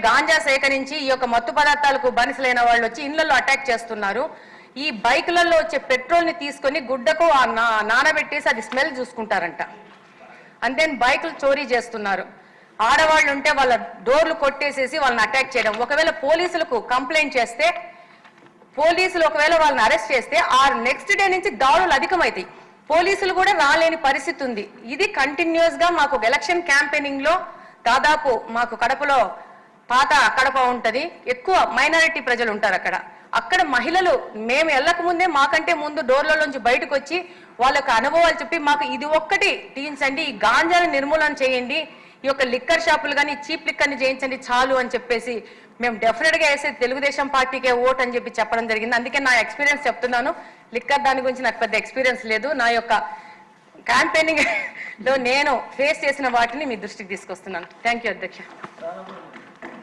గాంజా సేకరించి ఈ యొక్క మత్తు పదార్థాలకు బానిసలైన వాళ్ళు వచ్చి ఇళ్లలో అటాక్ చేస్తున్నారు. ఈ బైకులలో వచ్చే పెట్రోల్ ని తీసుకొని గుడ్డకు నానబెట్టేసి అది స్మెల్ చూసుకుంటారంట. అంతే బైకులు చోరీ చేస్తున్నారు. ఆడవాళ్ళు ఉంటే వాళ్ళ డోర్లు కొట్టేసేసి వాళ్ళని అటాక్ చేయడం. ఒకవేళ పోలీసులకు కంప్లైంట్ చేస్తే పోలీసులు ఒకవేళ వాళ్ళని అరెస్ట్ చేస్తే ఆ నెక్స్ట్ డే నుంచి దాడులు అధికమవుతాయి. పోలీసులు కూడా రాలేని పరిస్థితి ఉంది. ఇది కంటిన్యూస్ గా మాకు ఎలక్షన్ క్యాంపెయినింగ్ లో దాదాపు మాకు కడపలో పాత కడప ఉంటది, ఎక్కువ మైనారిటీ ప్రజలు ఉంటారు అక్కడ మహిళలు మేము వెళ్ళక ముందే మాకంటే ముందు డోర్లలోంచి బయటకు వచ్చి వాళ్ళకి అనుభవాలు చెప్పి మాకు ఇది ఒక్కటి తీయించండి, ఈ గాంజాను నిర్మూలన చేయండి, ఈ యొక్క లిక్కర్ షాపులు కానీ చీప్ లిక్కర్ని చేయించండి చాలు అని చెప్పేసి మేము డెఫినెట్ గా వేసే తెలుగుదేశం పార్టీకే ఓట్ అని చెప్పి చెప్పడం జరిగింది. అందుకే నా ఎక్స్పీరియన్స్ చెప్తున్నాను. లిక్కర్ దాని గురించి నాకు పెద్ద ఎక్స్పీరియన్స్ లేదు. నా యొక్క క్యాంపెయినింగ్ లో నేను ఫేస్ చేసిన వాటిని మీ దృష్టికి తీసుకొస్తున్నాను. థ్యాంక్ యూ అధ్యక్ష.